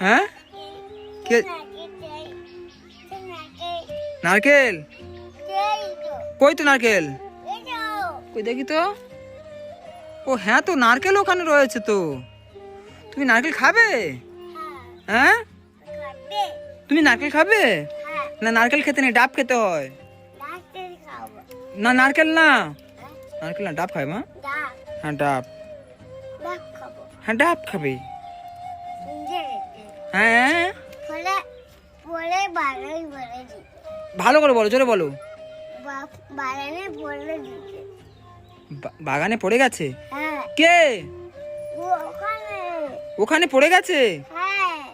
হ্যাঁ কে নারকেল? কই তো নারকেল? কই দেখি তো। ও হ্যাঁ, তো নারকেল ওখানে রয়েছে তো। তুমি নারকেল খাবে? হ্যাঁ, তুমি নারকেল খাবে? না, নারকেল খেতে নেই, ডাব খেতে হয়। না নারকেল না, নারকেল না, ডাব খাবে মা। হ্যাঁ ডাব, হ্যাঁ ডাব খাবে। হ্যাঁ ভালো করে বলো, জোরে বলো। বাগানে পড়ে গেছে? কে? ওখানে পড়ে গেছে?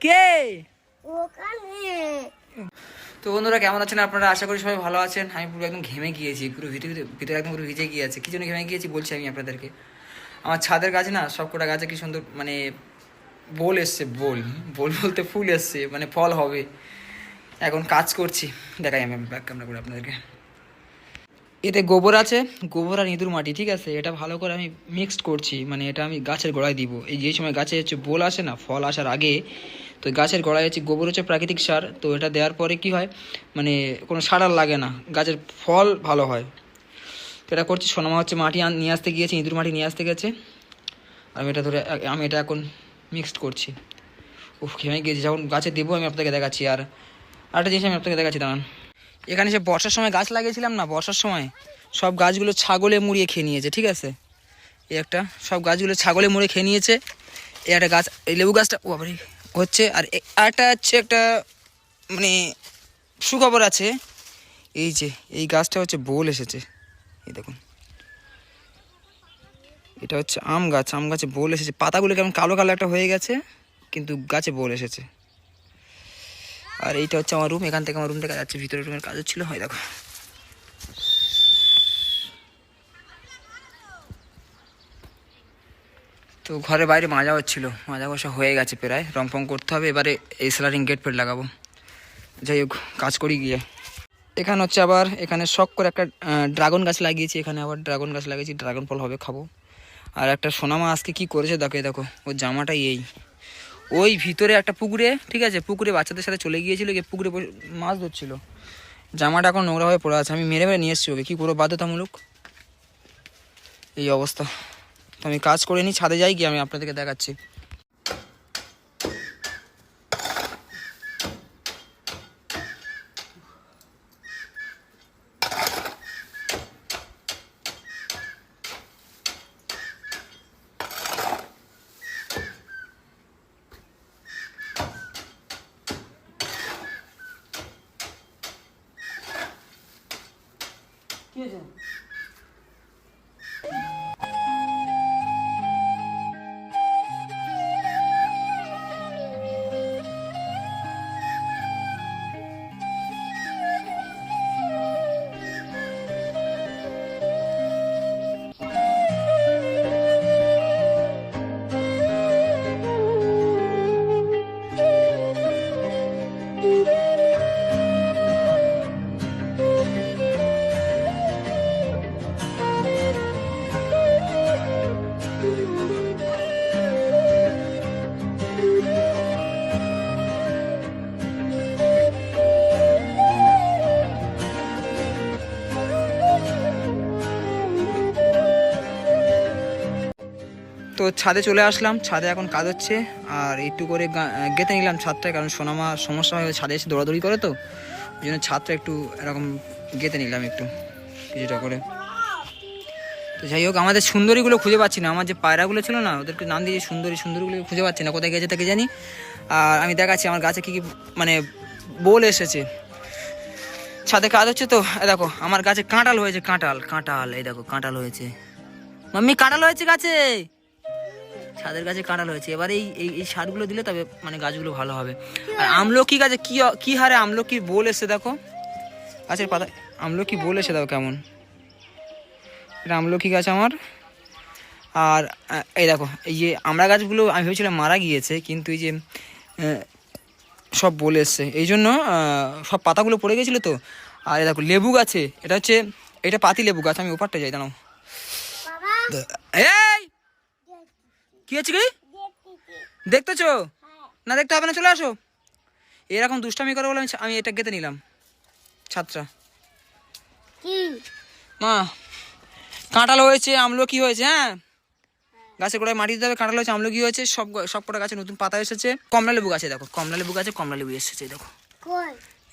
কে? তো বন্ধুরা কেমন আছেন আপনারা? আশা করি সবাই ভালো আছেন। আমি পুরো একদম ঘেমে গিয়েছি, পুরো ভিতরে একদম পুরো ভিজে গিয়েছে। কি জন্য ঘেমে গিয়েছি বলছি আমি আপনাদেরকে। আমার ছাদের গাছে না, সবকটা গাছে কি সুন্দর মানে বোল এসছে, বোল বলতে ফুল এসছে, মানে ফল হবে। এখন কাজ করছি, দেখাই আমি ব্যাক ক্যামেরা করে আপনাদেরকে। এতে গোবর আছে, গোবর আর ইঁদুর মাটি, ঠিক আছে। এটা ভালো করে আমি মিক্সড করছি, মানে এটা আমি গাছের গোড়ায় দিব। এই যে সময় গাছে হচ্ছে বোল আসে না, ফল আসার আগে, তো গাছের গোড়ায় হচ্ছে গোবর হচ্ছে প্রাকৃতিক সার। তো এটা দেওয়ার পরে কি হয়, মানে কোনো সার আর লাগে না, গাছের ফল ভালো হয়। তো এটা করছি। সোনামা হচ্ছে মাটি নিয়ে আসতে গিয়েছে, ইঁদুর মাটি নিয়ে আসতে গেছে। আমি এটা এখন মিক্সড করছি। খেয়ে গিয়েছি, যখন গাছে দেবো আমি আপনাকে দেখাচ্ছি। আর আরেকটা জিনিস আমি আপনাকে দেখাচ্ছি, দাঁড়ান। এখানে যে বর্ষার সময় গাছ লাগিয়েছিলাম না, বর্ষার সময় সব গাছগুলো ছাগলে মুড়িয়ে খেয়ে নিয়েছে, ঠিক আছে। এই একটা, সব গাছগুলো ছাগলে মুড়িয়ে খেয়ে নিয়েছে। এই একটা গাছ, এই লেবু গাছটা ও আবার হচ্ছে। আর একটা হচ্ছে একটা মানে সুখবর আছে, এই যে এই গাছটা হচ্ছে বোল এসেছে। এই দেখুন, এটা হচ্ছে আম গাছ, আম গাছে বোল এসেছে। পাতাগুলো কেমন কালো কালো একটা হয়ে গেছে, কিন্তু গাছে বোল এসেছে। আর এইটা হচ্ছে আমার রুম, এখান থেকে আমার রুম দেখা যাচ্ছে। ভিতরে রুমের কাজ হচ্ছিল, হয় দেখো। তো ঘরে বাইরে মাজা হচ্ছিল, মাজা ঘষা হয়ে গেছে প্রায়, রং ফং করতে হবে। এবারে এই স্লারিং গেট ফেট লাগাবো। যাই হোক, কাজ করি গিয়ে। এখানে হচ্ছে আবার এখানে শখ করে একটা ড্রাগন গাছ লাগিয়েছি। এখানে আবার ড্রাগন গাছ লাগিয়েছি, ড্রাগন ফল হবে, খাবো। আর একটা সোনামা আজকে কি করেছে দেখো, দেখো ওর জামাটাই এই ওই ভিতরে একটা পুকুরে, ঠিক আছে, পুকুরে বাচ্চাদের সাথে চলে গিয়েছিল, গিয়ে পুকুরে মাছ ধরছিল। জামাটা এখন নোংরা হয়ে পড়ে আছে, আমি মেরে মেরে নিয়ে এসেছি ওকে, কী করবো, বাধ্যতামূলক এই অবস্থা। তো আমি কাজ করে নিই, ছাদে যাই, গিয়ে আমি আপনাদেরকে দেখাচ্ছি। কি হয়েছে? তো ছাদে চলে আসলাম, ছাদে এখন কাজ হচ্ছে। আর একটু করে গেঁথে নিলাম ছাদটায়, কারণ সোনামার সমস্যা হয় ছাদে এসে দৌড়াদৌড়ি করে, তো ওই জন্য ছাদটা একটু এরকম গেঁথে নিলাম একটু কিছুটা করে। তো যাই হোক, আমাদের সুন্দরীগুলো খুঁজে পাচ্ছি না। আমার যে পায়রাগুলো ছিল না, ওদেরকে নাম দিয়ে সুন্দরীগুলো খুঁজে পাচ্ছি না, কোথায় গেছে তাকে জানি। আর আমি দেখাচ্ছি আমার গাছে কী কী মানে বোল এসেছে। ছাদে কাজ হচ্ছে তো, দেখো আমার গাছে কাঁঠাল হয়েছে, কাঁঠাল এই দেখো, কাঁঠাল হয়েছে। মাম্মি কাঁঠাল হয়েছে গাছে, ছাদের গাছে কাঁঠাল হয়েছে। এবার এই এই সারগুলো দিলে তবে মানে গাছগুলো ভালো হবে। আর আমলকি গাছে কি হারে আমলকি বোল এসে দেখো, গাছের পাতা আমলকি বোল এসে দেখো কেমন। এটা আমলকি গাছ আমার। আর এই দেখো, এই যে আমড়া গাছগুলো আমি ভেবেছিলাম মারা গিয়েছে, কিন্তু এই যে সব বোল এসছে, এই জন্য সব পাতাগুলো পড়ে গেছিলো তো। আর এই দেখো লেবু গাছে, এটা পাতি লেবু গাছ। আমি ওপারটা যাই, দাঁড়াও। এই কি হচ্ছে কি দেখতেছো? না দেখতে হবে না, চলে আসো। এরকম দুষ্টামি করে বলে আমি এটা গেতে নিলাম ছাত্রা। মা কাঁঠাল হয়েছে, আমলকি হয়েছে, হ্যাঁ গাছে গোড়ায় মাটি দিতে হবে। কাঁঠাল হয়েছে, আমলকি হয়েছে, সব কটা গাছে নতুন পাতা এসেছে। কমলা লেবু গাছে দেখো, কমলা লেবু গাছে কমলা লেবু এসেছে দেখো,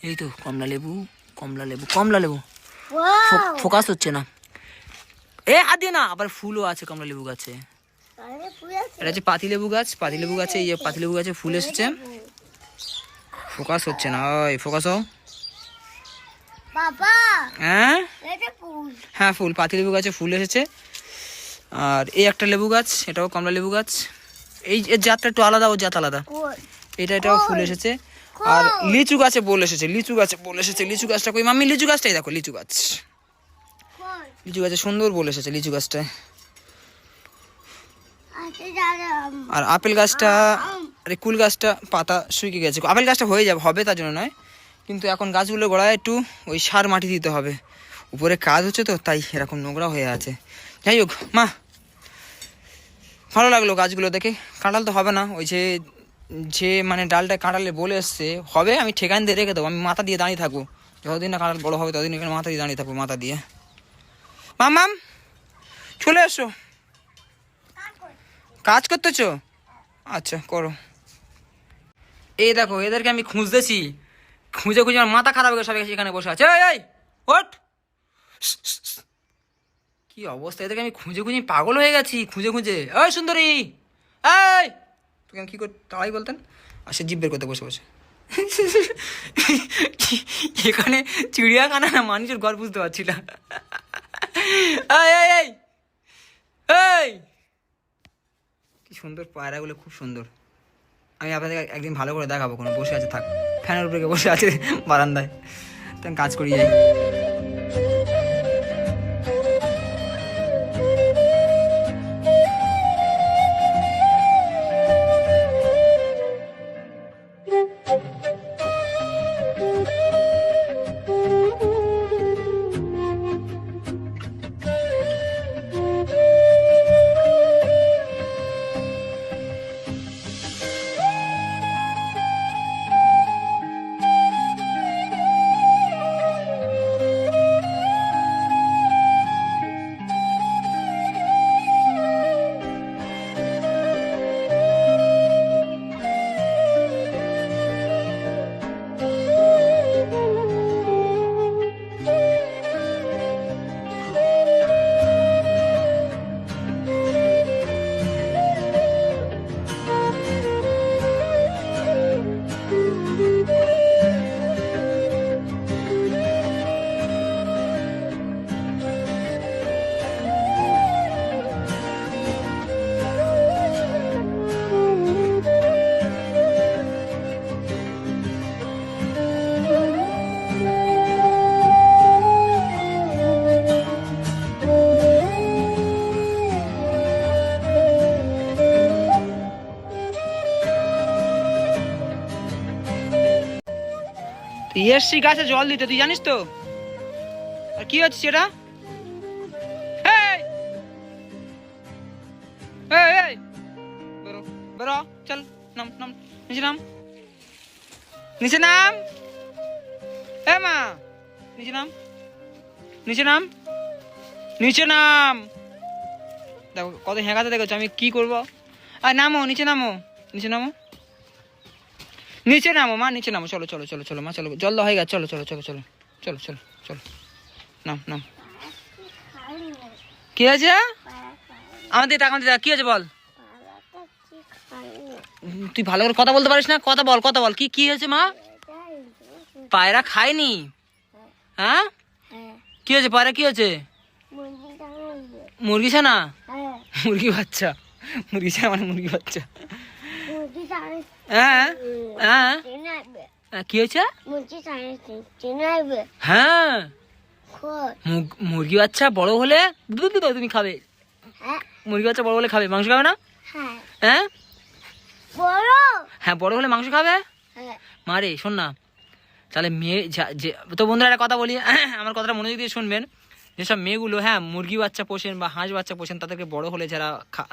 এই তো কমলা লেবু, কমলা লেবু, কমলা লেবু। ফোকাস হচ্ছে না, এ হাত দিয়ে না। আবার ফুলও আছে কমলা লেবু গাছে। এটা হচ্ছে পাতিলেবু গাছ, পাতিলেবু গাছে এই যে পাতিলেবু গাছে ফুল এসেছে। ফোকাস হচ্ছে না, ওই ফোকাস হও। হ্যাঁ হ্যাঁ ফুল, পাতিলেবু গাছে ফুল এসেছে। আর এই একটা লেবু গাছ, এটাও কমলা লেবু গাছ। এই এর জাতটা একটু আলাদা, ও জাত আলাদা। এটাও ফুল এসেছে। আর লিচু গাছে বোল এসেছে, লিচু গাছে বোল এসেছে। লিচু গাছটা কই মাম্মি? লিচু গাছটাই দেখো, লিচু গাছ, লিচু গাছে সুন্দর বোল এসেছে লিচু গাছটায়। আর আপেল গাছটা, আরে কুল গাছটা পাতা শুকিয়ে গেছে। আপেল গাছটা হয়ে যাবে, হবে তার জন্য নয়, কিন্তু এখন গাছগুলো গোড়ায় একটু ওই সার মাটি দিতে হবে। উপরে কাজ হচ্ছে তো, তাই এরকম নোংরা হয়ে আছে। যাই হোক মা, ভালো লাগলো গাছগুলো দেখে। কাঁঠাল তো হবে না, ওই যে মানে ডালটা কাঁঠালে বলে এসছে হবে, আমি ঠেকান দিয়ে রেখে দেবো। আমি মাথা দিয়ে দাঁড়িয়ে থাকবো, যতদিন না কাঁঠাল বড়ো হবে ততদিন এখানে মাথা দিয়ে দাঁড়িয়ে থাকবো, মাথা দিয়ে। মাম চলে এসো, কাজ করতেছো? আচ্ছা করো। এই দেখো এদেরকে আমি খুঁজতেছি, খুঁজে খুঁজে আমার মাথা খারাপ হয়ে সবাই এখানে বসে আছে। এই ওঠ, কি অবস্থা এদেরকে আমি খুঁজে খুঁজে পাগল হয়ে গেছি, খুঁজে খুঁজে। ওই সুন্দরী, এই তোকে কি করতে তাই বলতেন? আর সে জিভ বের করতে বসে বসে। এখানে চিড়িয়াখানা না মানুষের ঘর বুঝতে পারছি না। এই কি সুন্দর পায়রাগুলো, খুব সুন্দর। আমি আপনাদের একদিন ভালো করে দেখাবো, কোনো বসে আছে থাক, ফ্যানের উপরে বসে আছে বারান্দায়, তাই কাজ করি যাই। এসছি গাছে জল দিতে, তুই জানিস তো? আর কি হচ্ছে সেটা? বেরো বেরো, চল নাম নাম, নিচে নাম, নিচে নাম। এ মা নিচে নাম, নিচে নাম, নিচে নাম। দেখো কত হেঁকাতে দেখেছো, আমি কি করবো? আর নামো, নিচে নামো, নিচে নামো, নিচে নামো মা, নিচে নামো। চলো চলো চলো চলো মা, চলো জল দেওয়া হয়ে গেছে, চলো চলো চলো চলো চলো চলো চলো, নাম নাম। কি আছে? আমাদের টাকা কি আছে বল? তুই ভালো করে কথা বলতে পারিস না, কথা বল, কথা বল। কি কি হয়েছে মা? পায়রা খায়নি? হ্যাঁ কি হয়েছে পায়রা, কি হয়েছে? মুরগি ছানা, মুরগি বাচ্চা, মুরগি ছানা মানে মুরগি বাচ্চা। হ্যাঁ হ্যাঁ কি হয়েছে? হ্যাঁ মুরগি বাচ্চা বড় হলে দুধ দিতে তুমি খাবে। মুরগি বাচ্চা বড় হলে খাবে, মাংস খাবে না? হ্যাঁ হ্যাঁ বড় হলে মাংস খাবে। মারে শোন না, তাহলে মেয়ে তো বন্ধুরা একটা কথা বলি, আমার কথাটা মনোযোগ দিয়ে শুনবেন। যেসব মেয়েগুলো মুরগি বাচ্চা পোষেন বা হাঁস বাচ্চা পোষেন, তাদেরকে বড় হলে যারা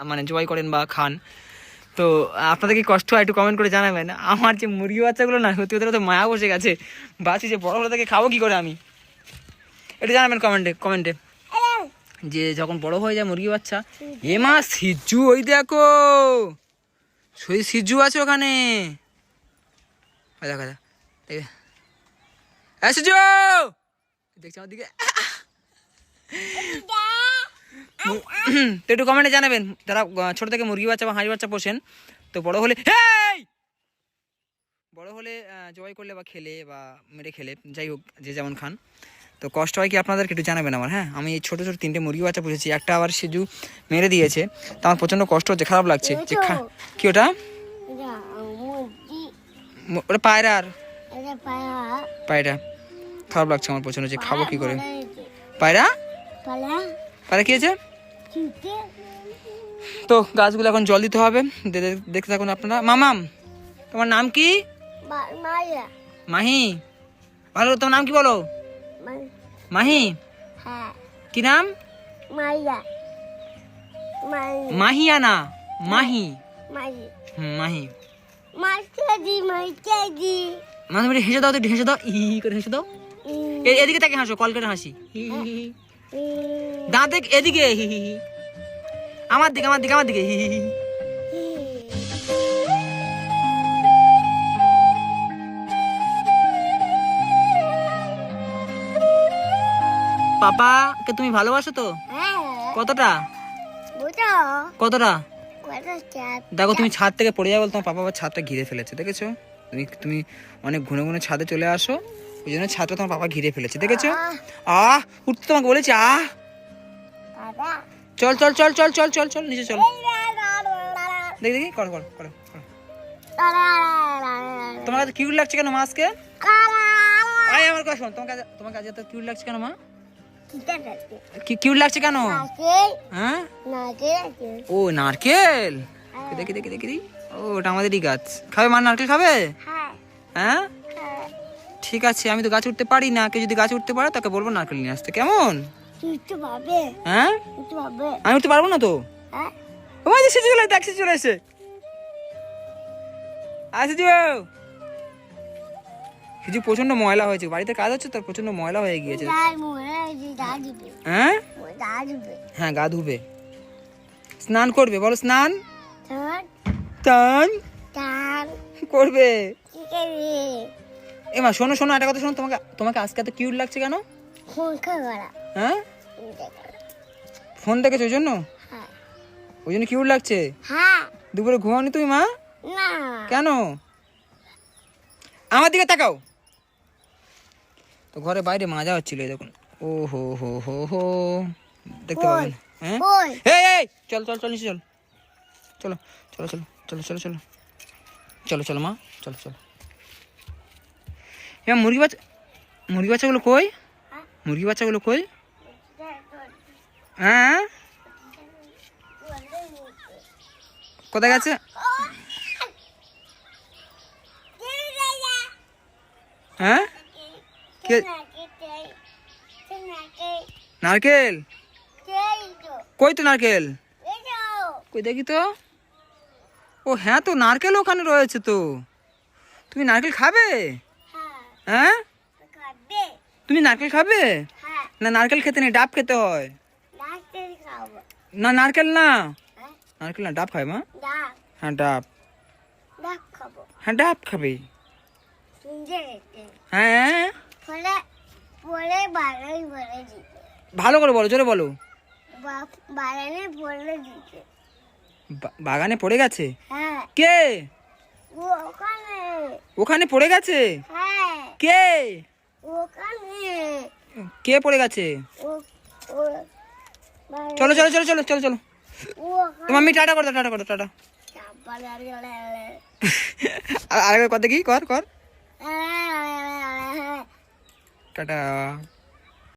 মানে জবাই করেন বা খান, তো আপনাদের কি কষ্ট হয় একটু কমেন্ট করে জানাবেন। আমার যে মুরগি বাচ্চাগুলো না সত্যি কথা তো মায়া বসে গেছে, বাঁচি যে বড় হলে তাকে খাবো কি করে আমি, একটু জানাবেন কমেন্টে যে যখন বড় হয়ে যায় মুরগি বাচ্চা। এ মা সিজু, ওই দেখো সিজু আছে ওখানে, দেখো সিজু দেখছি আমার দিকে। তো একটু কমেন্টে জানাবেন যারা ছোট থেকে মুরগি বাচ্চা বা হাঁস বাচ্চা পোষেন, তো বড় হলে জবাই করলে বা খেলে বা মেরে খেলে, যাই হোক যে যেমন খান, তো কষ্ট হয় কি আপনাদেরকে একটু জানাবেন আমার। হ্যাঁ, আমি এই ছোটো ছোটো 3টে মুরগি বাচ্চা পুষেছি, একটা আবার সিজু মেরে দিয়েছে, তো আমার প্রচণ্ড কষ্ট হচ্ছে, খারাপ লাগছে যে কি ওটা ওটা পায়রার পায়রা, খারাপ লাগছে আমার প্রচণ্ড যে খাবো কি করে। পায়রা কি আছে? তো গাছগুলো এখন জল দিতে হবে, দেখতে থাকুন আপনারা। মামাম তোমার নাম কি? মাহি। ভালো, তোমার নাম কি বলো? মাহি। কি নাম? মাহিয়া না মাহি। মাহি মাঝে হেসে দাও, তো হেসে দাও, ই করে হেসে দাও। এদিকে তাকে হাসো, কল করে হাসি, দাঁত এদিকে, আমার দিকে পাপাকে তুমি ভালোবাসো তো? কতটা? দেখো তুমি ছাদ থেকে পড়ে যাবে, তোমার পাপা আবার ছাদটা ঘিরে ফেলেছে, দেখেছো? তুমি অনেক ঘুনে ঘুনে ছাদে চলে আসো, ওই জন্য ছাদটা তোমার পাপা ঘিরে ফেলেছে, দেখেছো? উঠতে তোমাকে বলেছি। চল নিচে চল, দেখি করো। তোমার কাছে কিউট লাগছে কেন মাছকে? আমার কথা শোন, তোমার কাছে এত কিউট লাগছে কেন মা? কিউট লাগছে কেন? হ্যাঁ, ও নারকেল, দেখি ও ওটা আমাদেরই গাছ। খাবে মা নারকেল খাবে? হ্যাঁ ঠিক আছে, আমি তো গাছ উঠতে পারি না, কেউ যদি গাছ উঠতে পারে তাকে বলবো নারকেল নিয়ে আসতে, কেমন? হ্যাঁ আমি উঠতে পারবো না তো। চলে এসে কিছু প্রচন্ড ময়লা হয়েছে, বাড়িতে কাজ হচ্ছে তো প্রচন্ড ময়লা হয়ে গিয়েছে। হ্যাঁ গা ধুবে, স্নান করবে, বলো স্নান করবে। এমা শোনো একটা কথা শোনো, তোমাকে আজকে এত কিউট লাগছে কেন? হ্যাঁ ফোন দেখেছো ওই জন্য কিউট লাগছে? দুপুরে ঘুমাওনি তুমি মা? কেন? আমার দিকে তাকাও। তো ঘরে বাইরে মাজা হচ্ছিল, দেখুন। ও হো দেখতে পাবেন। হ্যাঁ চল নিচে চলো মা, চলো। মুরগি বাচ্চাগুলো কই? হ্যাঁ কোথায় গেছে? হ্যাঁ নারকেল কই? তো নারকেল কই দেখি তো। ও হ্যাঁ, তো নারকেল ওখানে রয়েছে তো, তুমি নারকেল খাবে? হ্যাঁ তুমি নারকেল খাবে? না নারকেল খেতে নেই, ডাব খেতে হয়। না নারকেল না ডাব খাবে মা। হ্যাঁ ডাব খাবে। হ্যাঁ ভালো করে বলো, জোরে বলো। বাগানে পড়ে গেছে? কে? ওখানে পড়ে গেছে? কে পড়ে গেছে? চলো মাম্মি টাটা করো, টাটা। আরেকবার কথা কি কর টাটা।